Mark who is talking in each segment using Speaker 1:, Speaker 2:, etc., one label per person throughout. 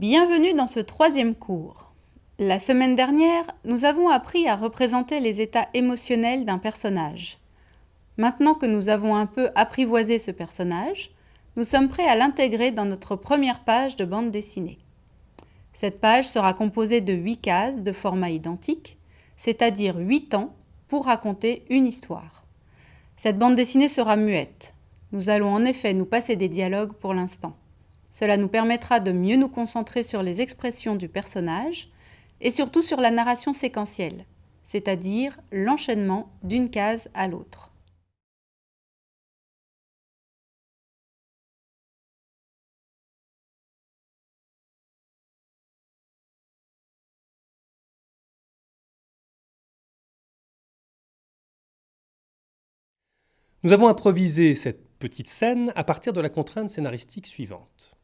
Speaker 1: Bienvenue dans ce troisième cours. La semaine dernière, nous avons appris à représenter les états émotionnels d'un personnage. Maintenant que nous avons un peu apprivoisé ce personnage, nous sommes prêts à l'intégrer dans notre première page de bande dessinée. Cette page sera composée de 8 cases de format identique, c'est-à-dire 8 temps pour raconter une histoire. Cette bande dessinée sera muette. Nous allons en effet nous passer des dialogues pour l'instant. Cela nous permettra de mieux nous concentrer sur les expressions du personnage et surtout sur la narration séquentielle, c'est-à-dire l'enchaînement d'une case à l'autre.
Speaker 2: Nous avons improvisé cette petite scène à partir de la contrainte scénaristique suivante.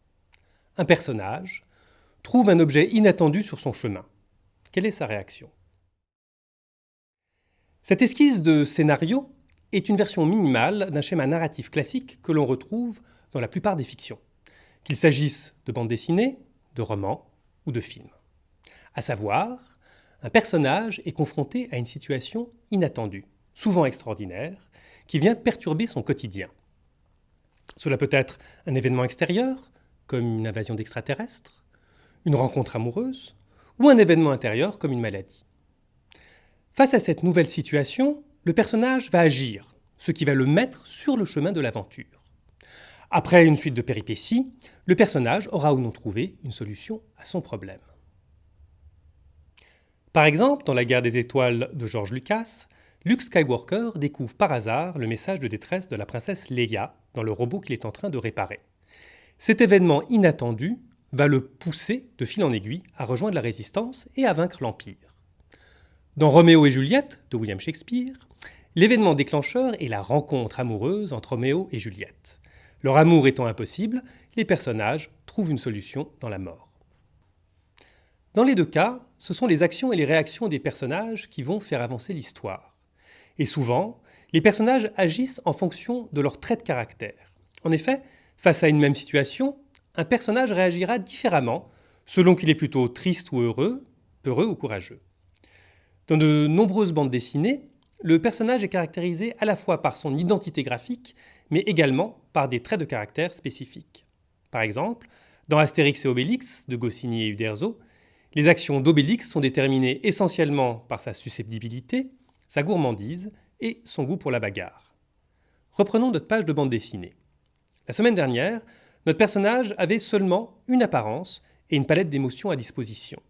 Speaker 2: Un personnage trouve un objet inattendu sur son chemin. Quelle est sa réaction ? Cette esquisse de scénario est une version minimale d'un schéma narratif classique que l'on retrouve dans la plupart des fictions, qu'il s'agisse de bandes dessinées, de romans ou de films. À savoir, un personnage est confronté à une situation inattendue, souvent extraordinaire, qui vient perturber son quotidien. Cela peut être un événement extérieur, comme une invasion d'extraterrestres, une rencontre amoureuse, ou un événement intérieur, comme une maladie. Face à cette nouvelle situation, le personnage va agir, ce qui va le mettre sur le chemin de l'aventure. Après une suite de péripéties, le personnage aura ou non trouvé une solution à son problème. Par exemple, dans La Guerre des Étoiles de George Lucas, Luke Skywalker découvre par hasard le message de détresse de la princesse Leia dans le robot qu'il est en train de réparer. Cet événement inattendu va le pousser de fil en aiguille à rejoindre la résistance et à vaincre l'Empire. Dans Roméo et Juliette de William Shakespeare, l'événement déclencheur est la rencontre amoureuse entre Roméo et Juliette. Leur amour étant impossible, les personnages trouvent une solution dans la mort. Dans les deux cas, ce sont les actions et les réactions des personnages qui vont faire avancer l'histoire. Et souvent, les personnages agissent en fonction de leurs traits de caractère. En effet, face à une même situation, un personnage réagira différemment selon qu'il est plutôt triste ou heureux, peureux ou courageux. Dans de nombreuses bandes dessinées, le personnage est caractérisé à la fois par son identité graphique, mais également par des traits de caractère spécifiques. Par exemple, dans Astérix et Obélix de Goscinny et Uderzo, les actions d'Obélix sont déterminées essentiellement par sa susceptibilité, sa gourmandise et son goût pour la bagarre. Reprenons notre page de bande dessinée. La semaine dernière, notre personnage avait seulement une apparence et une palette d'émotions à disposition.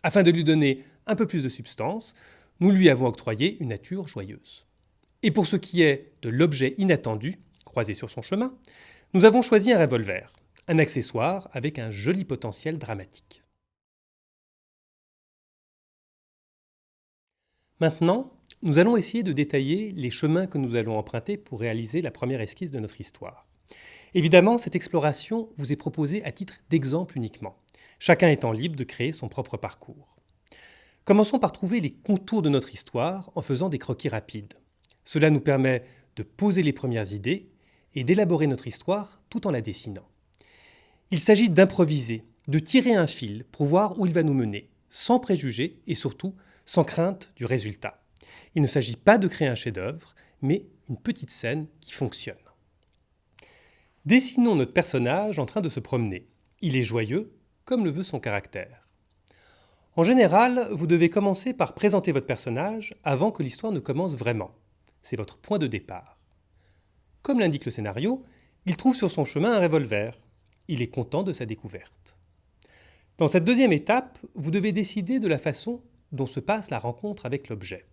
Speaker 2: Afin de lui donner un peu plus de substance, nous lui avons octroyé une nature joyeuse. Et pour ce qui est de l'objet inattendu, croisé sur son chemin, nous avons choisi un revolver, un accessoire avec un joli potentiel dramatique. Maintenant, nous allons essayer de détailler les chemins que nous allons emprunter pour réaliser la première esquisse de notre histoire. Évidemment, cette exploration vous est proposée à titre d'exemple uniquement, chacun étant libre de créer son propre parcours. Commençons par trouver les contours de notre histoire en faisant des croquis rapides. Cela nous permet de poser les premières idées et d'élaborer notre histoire tout en la dessinant. Il s'agit d'improviser, de tirer un fil pour voir où il va nous mener, sans préjugés et surtout sans crainte du résultat. Il ne s'agit pas de créer un chef-d'œuvre, mais une petite scène qui fonctionne. Dessinons notre personnage en train de se promener. Il est joyeux, comme le veut son caractère. En général, vous devez commencer par présenter votre personnage avant que l'histoire ne commence vraiment. C'est votre point de départ. Comme l'indique le scénario, il trouve sur son chemin un revolver. Il est content de sa découverte. Dans cette deuxième étape, vous devez décider de la façon dont se passe la rencontre avec l'objet.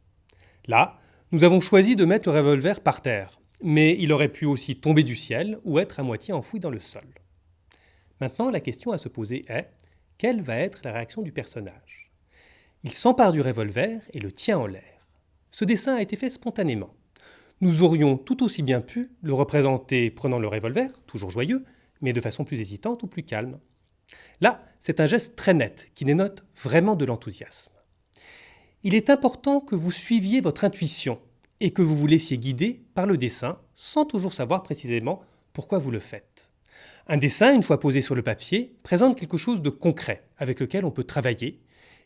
Speaker 2: Là, nous avons choisi de mettre le revolver par terre, mais il aurait pu aussi tomber du ciel ou être à moitié enfoui dans le sol. Maintenant, la question à se poser est, quelle va être la réaction du personnage ? Il s'empare du revolver et le tient en l'air. Ce dessin a été fait spontanément. Nous aurions tout aussi bien pu le représenter prenant le revolver, toujours joyeux, mais de façon plus hésitante ou plus calme. Là, c'est un geste très net qui dénote vraiment de l'enthousiasme. Il est important que vous suiviez votre intuition et que vous vous laissiez guider par le dessin sans toujours savoir précisément pourquoi vous le faites. Un dessin, une fois posé sur le papier, présente quelque chose de concret avec lequel on peut travailler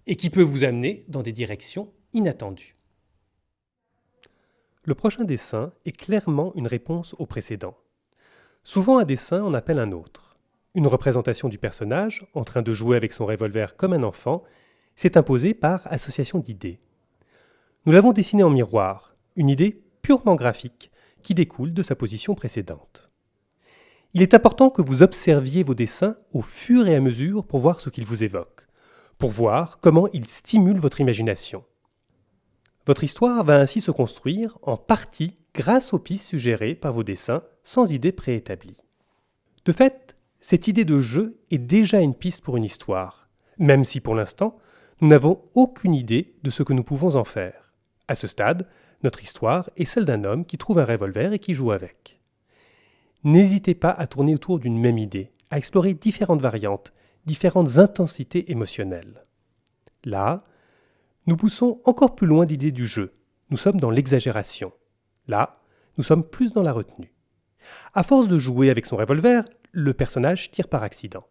Speaker 2: et qui peut vous amener dans des directions inattendues. Le prochain dessin est clairement une réponse au précédent. Souvent un dessin en appelle un autre. Une représentation du personnage, en train de jouer avec son revolver comme un enfant, s'est imposée par association d'idées. Nous l'avons dessiné en miroir, une idée purement graphique qui découle de sa position précédente. Il est important que vous observiez vos dessins au fur et à mesure pour voir ce qu'ils vous évoquent, pour voir comment ils stimulent votre imagination. Votre histoire va ainsi se construire en partie grâce aux pistes suggérées par vos dessins sans idée préétablie. De fait, cette idée de jeu est déjà une piste pour une histoire, même si pour l'instant, nous n'avons aucune idée de ce que nous pouvons en faire. À ce stade, notre histoire est celle d'un homme qui trouve un revolver et qui joue avec. N'hésitez pas à tourner autour d'une même idée, à explorer différentes variantes, différentes intensités émotionnelles. Là, nous poussons encore plus loin l'idée du jeu. Nous sommes dans l'exagération. Là, nous sommes plus dans la retenue. À force de jouer avec son revolver, le personnage tire par accident.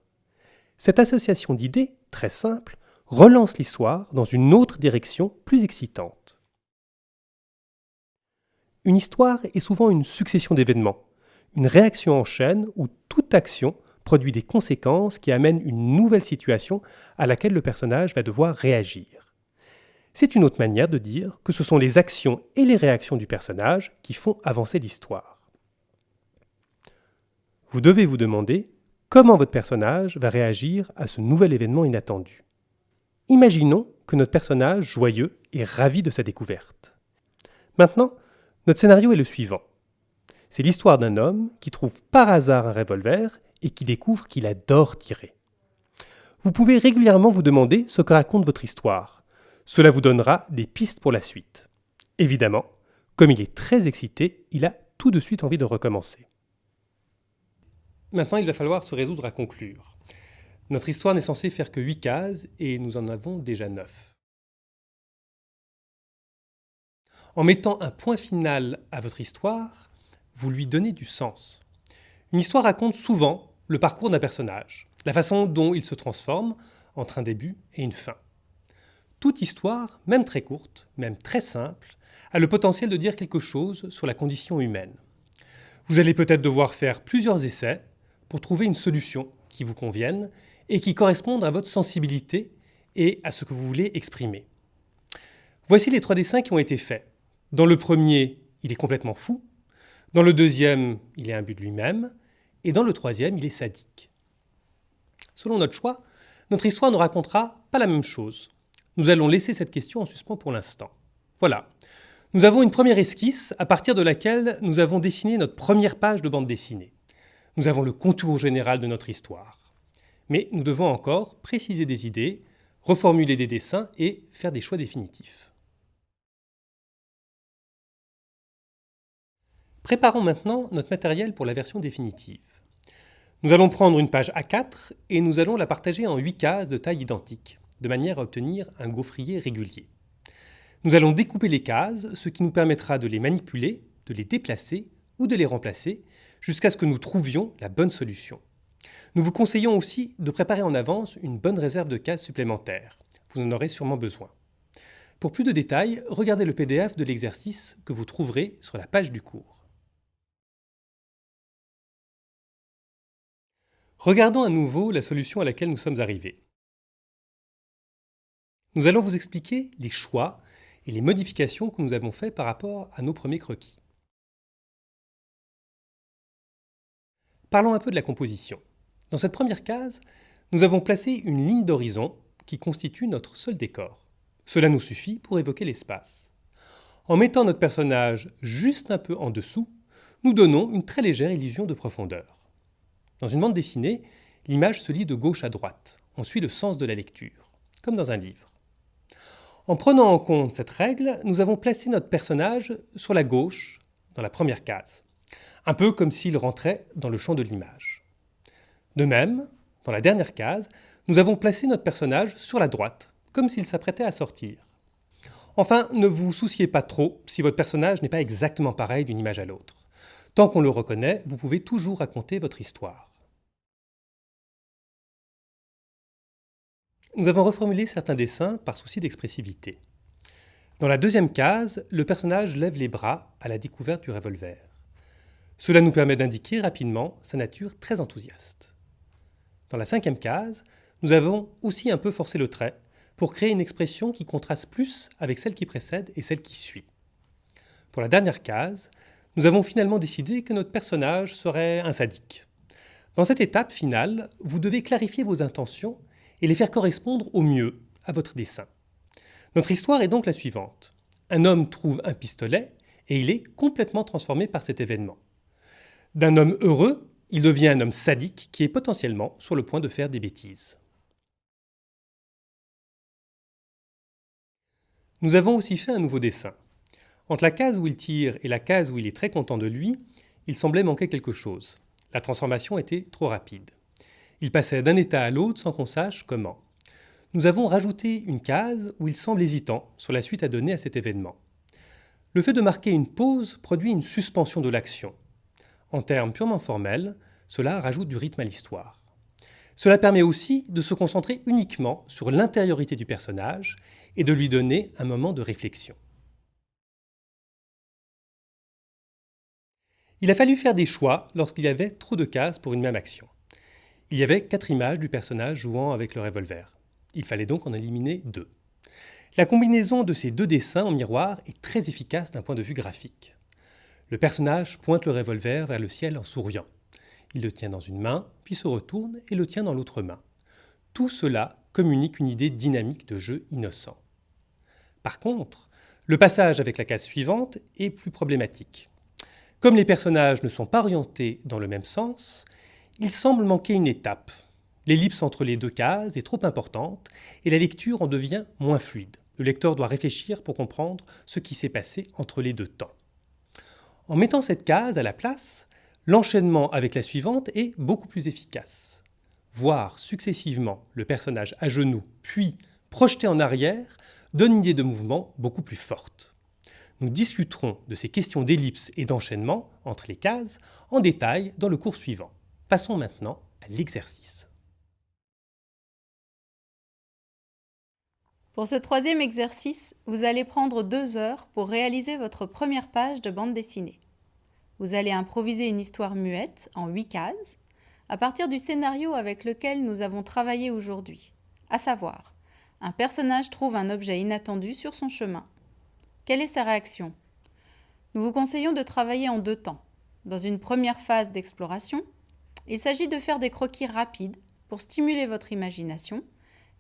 Speaker 2: Cette association d'idées, très simple, relance l'histoire dans une autre direction plus excitante. Une histoire est souvent une succession d'événements, une réaction en chaîne où toute action produit des conséquences qui amènent une nouvelle situation à laquelle le personnage va devoir réagir. C'est une autre manière de dire que ce sont les actions et les réactions du personnage qui font avancer l'histoire. Vous devez vous demander comment votre personnage va réagir à ce nouvel événement inattendu. Imaginons que notre personnage joyeux est ravi de sa découverte. Maintenant, notre scénario est le suivant. C'est l'histoire d'un homme qui trouve par hasard un revolver et qui découvre qu'il adore tirer. Vous pouvez régulièrement vous demander ce que raconte votre histoire. Cela vous donnera des pistes pour la suite. Évidemment, comme il est très excité, il a tout de suite envie de recommencer. Maintenant, il va falloir se résoudre à conclure. Notre histoire n'est censée faire que 8 cases et nous en avons déjà 9. En mettant un point final à votre histoire, vous lui donnez du sens. Une histoire raconte souvent le parcours d'un personnage, la façon dont il se transforme entre un début et une fin. Toute histoire, même très courte, même très simple, a le potentiel de dire quelque chose sur la condition humaine. Vous allez peut-être devoir faire plusieurs essais pour trouver une solution qui vous convienne et qui corresponde à votre sensibilité et à ce que vous voulez exprimer. Voici les 3 dessins qui ont été faits. Dans le premier, il est complètement fou. Dans le deuxième, il est imbu de lui-même. Et dans le troisième, il est sadique. Selon notre choix, notre histoire ne racontera pas la même chose. Nous allons laisser cette question en suspens pour l'instant. Voilà. Nous avons une première esquisse à partir de laquelle nous avons dessiné notre première page de bande dessinée. Nous avons le contour général de notre histoire. Mais nous devons encore préciser des idées, reformuler des dessins et faire des choix définitifs. Préparons maintenant notre matériel pour la version définitive. Nous allons prendre une page A4 et nous allons la partager en 8 cases de taille identique, de manière à obtenir un gaufrier régulier. Nous allons découper les cases, ce qui nous permettra de les manipuler, de les déplacer ou de les remplacer, jusqu'à ce que nous trouvions la bonne solution. Nous vous conseillons aussi de préparer en avance une bonne réserve de cases supplémentaires. Vous en aurez sûrement besoin. Pour plus de détails, regardez le PDF de l'exercice que vous trouverez sur la page du cours. Regardons à nouveau la solution à laquelle nous sommes arrivés. Nous allons vous expliquer les choix et les modifications que nous avons faits par rapport à nos premiers croquis. Parlons un peu de la composition. Dans cette première case, nous avons placé une ligne d'horizon qui constitue notre seul décor. Cela nous suffit pour évoquer l'espace. En mettant notre personnage juste un peu en dessous, nous donnons une très légère illusion de profondeur. Dans une bande dessinée, l'image se lit de gauche à droite. On suit le sens de la lecture, comme dans un livre. En prenant en compte cette règle, nous avons placé notre personnage sur la gauche, dans la première case, un peu comme s'il rentrait dans le champ de l'image. De même, dans la dernière case, nous avons placé notre personnage sur la droite, comme s'il s'apprêtait à sortir. Enfin, ne vous souciez pas trop si votre personnage n'est pas exactement pareil d'une image à l'autre. Tant qu'on le reconnaît, vous pouvez toujours raconter votre histoire. nous avons reformulé certains dessins par souci d'expressivité. Dans la deuxième case, le personnage lève les bras à la découverte du revolver. Cela nous permet d'indiquer rapidement sa nature très enthousiaste. Dans la cinquième case, nous avons aussi un peu forcé le trait pour créer une expression qui contraste plus avec celle qui précède et celle qui suit. Pour la dernière case, nous avons finalement décidé que notre personnage serait un sadique. Dans cette étape finale, vous devez clarifier vos intentions et les faire correspondre au mieux à votre dessin. Notre histoire est donc la suivante. Un homme trouve un pistolet et il est complètement transformé par cet événement. D'un homme heureux, il devient un homme sadique qui est potentiellement sur le point de faire des bêtises. Nous avons aussi fait un nouveau dessin. Entre la case où il tire et la case où il est très content de lui, il semblait manquer quelque chose. La transformation était trop rapide. Il passait d'un état à l'autre sans qu'on sache comment. Nous avons rajouté une case où il semble hésitant sur la suite à donner à cet événement. Le fait de marquer une pause produit une suspension de l'action. En termes purement formels, cela rajoute du rythme à l'histoire. Cela permet aussi de se concentrer uniquement sur l'intériorité du personnage et de lui donner un moment de réflexion. Il a fallu faire des choix lorsqu'il y avait trop de cases pour une même action. Il y avait 4 images du personnage jouant avec le revolver. Il fallait donc en éliminer 2. La combinaison de ces 2 dessins en miroir est très efficace d'un point de vue graphique. Le personnage pointe le revolver vers le ciel en souriant. Il le tient dans une main, puis se retourne et le tient dans l'autre main. Tout cela communique une idée dynamique de jeu innocent. Par contre, le passage avec la case suivante est plus problématique. Comme les personnages ne sont pas orientés dans le même sens, il semble manquer une étape. L'ellipse entre les 2 cases est trop importante et la lecture en devient moins fluide. Le lecteur doit réfléchir pour comprendre ce qui s'est passé entre les 2 temps. En mettant cette case à la place, l'enchaînement avec la suivante est beaucoup plus efficace. Voir successivement le personnage à genoux puis projeté en arrière donne une idée de mouvement beaucoup plus forte. Nous discuterons de ces questions d'ellipse et d'enchaînement entre les cases en détail dans le cours suivant. Passons maintenant à l'exercice.
Speaker 1: Pour ce troisième exercice, vous allez prendre 2 heures pour réaliser votre première page de bande dessinée. Vous allez improviser une histoire muette en 8 cases à partir du scénario avec lequel nous avons travaillé aujourd'hui, à savoir, un personnage trouve un objet inattendu sur son chemin. Quelle est sa réaction? Nous vous conseillons de travailler en 2 temps. Dans une première phase d'exploration, il s'agit de faire des croquis rapides pour stimuler votre imagination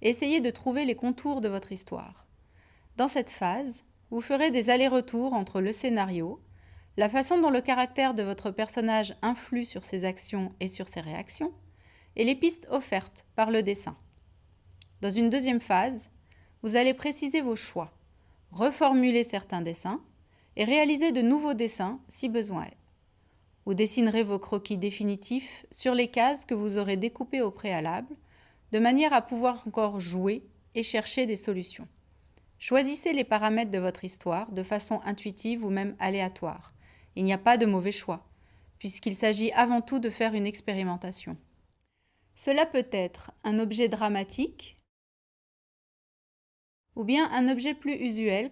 Speaker 1: et essayer de trouver les contours de votre histoire. Dans cette phase, vous ferez des allers-retours entre le scénario, la façon dont le caractère de votre personnage influe sur ses actions et sur ses réactions, et les pistes offertes par le dessin. Dans une deuxième phase, vous allez préciser vos choix, reformuler certains dessins et réaliser de nouveaux dessins si besoin est. Vous dessinerez vos croquis définitifs sur les cases que vous aurez découpées au préalable, de manière à pouvoir encore jouer et chercher des solutions. Choisissez les paramètres de votre histoire de façon intuitive ou même aléatoire. Il n'y a pas de mauvais choix, puisqu'il s'agit avant tout de faire une expérimentation. Cela peut être un objet dramatique ou bien un objet plus usuel.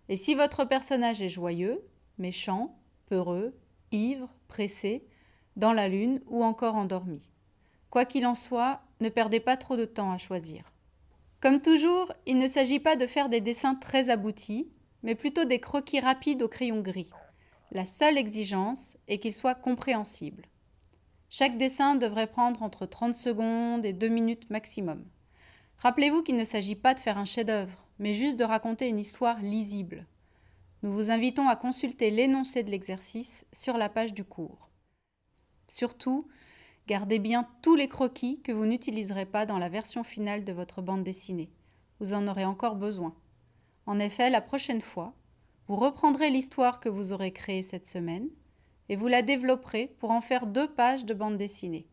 Speaker 1: Et si votre personnage est joyeux, méchant, peureux, ivre, pressé, dans la lune ou encore endormi. Quoi qu'il en soit, ne perdez pas trop de temps à choisir. Comme toujours, il ne s'agit pas de faire des dessins très aboutis, mais plutôt des croquis rapides au crayon gris. La seule exigence est qu'ils soient compréhensibles. Chaque dessin devrait prendre entre 30 secondes et 2 minutes maximum. Rappelez-vous qu'il ne s'agit pas de faire un chef-d'œuvre, mais juste de raconter une histoire lisible. Nous vous invitons à consulter l'énoncé de l'exercice sur la page du cours. Surtout, gardez bien tous les croquis que vous n'utiliserez pas dans la version finale de votre bande dessinée. Vous en aurez encore besoin. En effet, la prochaine fois, vous reprendrez l'histoire que vous aurez créée cette semaine et vous la développerez pour en faire 2 pages de bande dessinée.